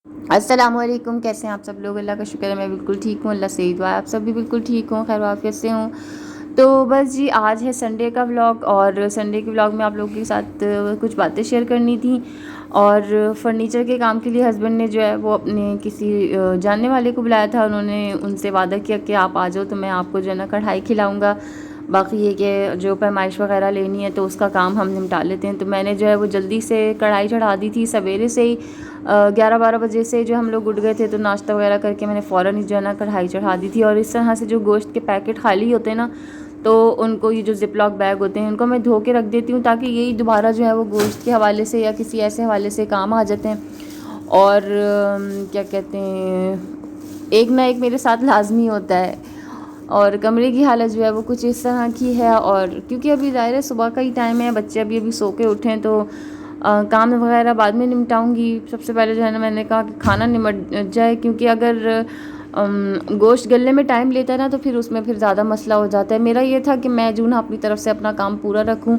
السلام علیکم، کیسے ہیں آپ سب لوگ؟ اللہ کا شکر ہے میں بالکل ٹھیک ہوں، اللہ سے دعا ہے آپ سب بھی بالکل ٹھیک ہوں، خیر و عافیت سے ہوں۔ تو بس جی آج ہے سنڈے کا ولاگ، اور سنڈے کے ولاگ میں آپ لوگوں کے ساتھ کچھ باتیں شیئر کرنی تھیں۔ اور فرنیچر کے کام کے لیے ہسبینڈ نے جو ہے وہ اپنے کسی جاننے والے کو بلایا تھا، انہوں نے ان سے وعدہ کیا کہ آپ آ جاؤ تو میں آپ کو جو ہے نا کڑھائی کھلاؤں گا، باقی یہ کہ جو پیمائش وغیرہ لینی ہے تو اس کا کام ہم نمٹا لیتے ہیں۔ تو میں نے جو ہے وہ جلدی سے کڑھائی چڑھا دی تھی سویرے سے ہی، 11-12 بجے سے جو ہم لوگ اٹھ گئے تھے، تو ناشتہ وغیرہ کر کے میں نے فوراً جو ہے نا کڑھائی چڑھا دی تھی۔ اور اس طرح سے جو گوشت کے پیکٹ خالی ہوتے ہیں نا، تو ان کو یہ جو زپ لاک بیگ ہوتے ہیں ان کو میں دھو کے رکھ دیتی ہوں، تاکہ یہی دوبارہ جو ہے وہ گوشت کے حوالے سے یا کسی ایسے حوالے سے کام آ جاتے ہیں۔ اور کیا کہتے ہیں، ایک نہ ایک میرے ساتھ لازمی ہوتا ہے۔ اور کمرے کی حالت جو ہے وہ کچھ اس طرح کی ہے، اور کیونکہ ابھی ظاہر ہے صبح کا ہی ٹائم ہے، بچے ابھی سو کے اٹھیں، تو کام وغیرہ بعد میں نمٹاؤں گی۔ سب سے پہلے جو ہے نا میں نے کہا کہ کھانا نمٹ جائے، کیونکہ اگر گوشت گلنے میں ٹائم لیتا ہے نا تو پھر اس میں پھر زیادہ مسئلہ ہو جاتا ہے۔ میرا یہ تھا کہ میں جو نا اپنی طرف سے اپنا کام پورا رکھوں،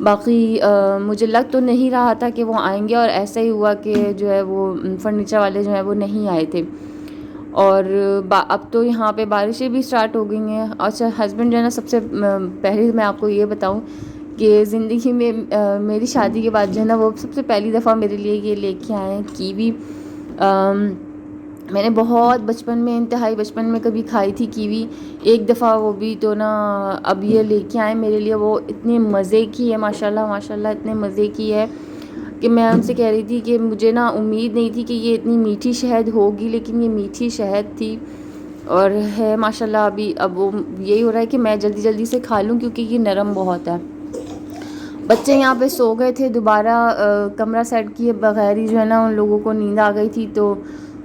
باقی مجھے لگ تو نہیں رہا تھا کہ وہ آئیں گے، اور ایسا ہی ہوا کہ جو ہے وہ فرنیچر والے جو ہیں وہ نہیں آئے تھے۔ اور اب تو یہاں پہ بارشیں بھی سٹارٹ ہو گئی ہیں۔ اچھا، ہسبینڈ جو ہے نا، سب سے پہلے میں آپ کو یہ بتاؤں کہ زندگی میں میری شادی کے بعد جو ہے نا وہ سب سے پہلی دفعہ میرے لیے یہ لے کے آئے ہیں کیوی۔ میں نے بہت بچپن میں، انتہائی بچپن میں کبھی کھائی تھی کیوی ایک دفعہ، وہ بھی تو نا اب یہ لے کے آئے میرے لیے، وہ اتنے مزے کی ہے، ماشاءاللہ ماشاءاللہ اتنے مزے کی ہے کہ میں ان سے کہہ رہی تھی کہ مجھے نا امید نہیں تھی کہ یہ اتنی میٹھی شہد ہوگی، لیکن یہ میٹھی شہد تھی اور ہے ماشاءاللہ۔ اب وہ یہی ہو رہا ہے کہ میں جلدی جلدی سے کھا لوں، کیونکہ یہ نرم بہت ہے۔ بچے یہاں پہ سو گئے تھے، دوبارہ کمرہ سیٹ کیے بغیر ہی جو ہے نا ان لوگوں کو نیند آ گئی تھی، تو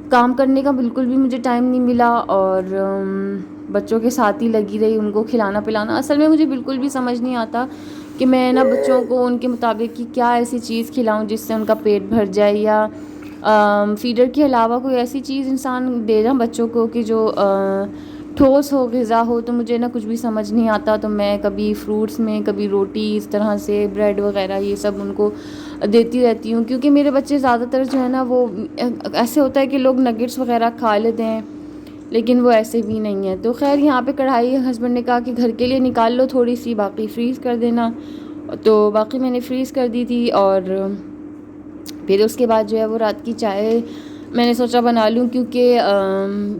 کام کرنے کا بالکل بھی مجھے ٹائم نہیں ملا، اور بچوں کے ساتھ ہی لگی رہی، ان کو کھلانا پلانا۔ اصل میں مجھے بالکل بھی سمجھ نہیں آتا کہ میں نا بچوں کو ان کے مطابق کی کیا ایسی چیز کھلاؤں جس سے ان کا پیٹ بھر جائے، یا فیڈر کے علاوہ کوئی ایسی چیز انسان دے نا بچوں کو کہ جو ٹھوس ہو، غذا ہو۔ تو مجھے نا کچھ بھی سمجھ نہیں آتا، تو میں کبھی فروٹس میں، کبھی روٹی، اس طرح سے بریڈ وغیرہ یہ سب ان کو دیتی رہتی ہوں، کیونکہ میرے بچے زیادہ تر جو ہے نا وہ ایسے ہوتا ہے کہ لوگ نگٹس وغیرہ کھا لیتے ہیں، لیکن وہ ایسے بھی نہیں ہے۔ تو خیر یہاں پہ کڑھائی ہسبینڈ نے کہا کہ گھر کے لیے نکال لو تھوڑی سی، باقی فریز کر دینا، تو باقی میں نے فریز کر دی تھی۔ اور پھر اس کے بعد جو ہے وہ رات کی چائے میں نے سوچا بنا لوں، کیونکہ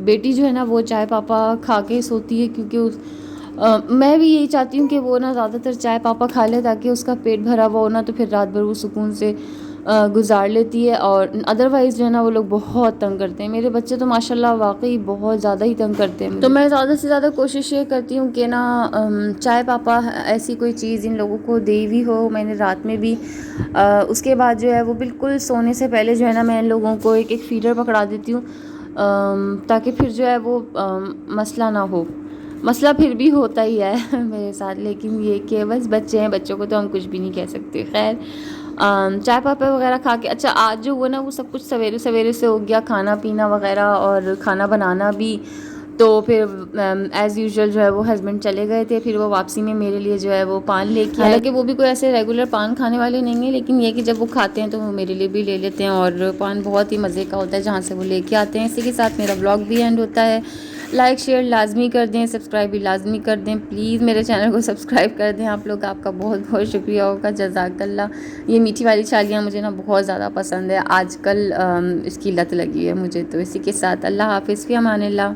بیٹی جو ہے نا وہ چائے پاپا کھا کے سوتی ہے، کیونکہ میں بھی یہی چاہتی ہوں کہ وہ نا زیادہ تر چائے پاپا کھا لے، تاکہ اس کا پیٹ بھرا ہوا ہو نا تو پھر رات بھر وہ سکون سے گزار لیتی ہے۔ اور ادروائز جو ہے نا وہ لوگ بہت تنگ کرتے ہیں، میرے بچے تو ماشاءاللہ واقعی بہت زیادہ ہی تنگ کرتے ہیں۔ تو میں زیادہ سے زیادہ کوشش یہ کرتی ہوں کہ نا چائے پاپا ایسی کوئی چیز ان لوگوں کو دی ہوئی ہو میں نے رات میں بھی۔ اس کے بعد جو ہے وہ بالکل سونے سے پہلے جو ہے نا میں ان لوگوں کو ایک ایک فیڈر پکڑا دیتی ہوں، تاکہ پھر جو ہے وہ مسئلہ نہ ہو۔ مسئلہ پھر بھی ہوتا ہی ہے میرے ساتھ، لیکن یہ کہ بس بچے ہیں، بچوں کو تو ہم کچھ بھی نہیں کہہ سکتے۔ خیر چائے پاپا وغیرہ کھا کے، اچھا آج جو ہوا نا وہ سب کچھ سویرے سویرے سے ہو گیا، کھانا پینا وغیرہ اور کھانا بنانا بھی۔ تو پھر ایز یوزول جو ہے وہ ہسبینڈ چلے گئے تھے، پھر وہ واپسی میں میرے لیے جو ہے وہ پان لے کے آئے، حالانکہ وہ بھی کوئی ایسے ریگولر پان کھانے والے نہیں ہیں، لیکن یہ کہ جب وہ کھاتے ہیں تو وہ میرے لیے بھی لے لیتے ہیں، اور پان بہت ہی مزے کا ہوتا ہے جہاں سے وہ لے کے آتے ہیں۔ اسی کے ساتھ میرا بلاگ بھی اینڈ ہوتا ہے۔ لائک شیئر لازمی کر دیں، سبسکرائب بھی لازمی کر دیں، پلیز میرے چینل کو سبسکرائب کر دیں آپ لوگ، آپ کا بہت بہت شکریہ ہوگا، جزاک اللہ۔ یہ میٹھی والی چھالیاں مجھے نا بہت زیادہ پسند ہے، آج کل اس کی لت لگی ہے مجھے۔ تو اسی کے ساتھ اللہ حافظ، فی امان اللہ۔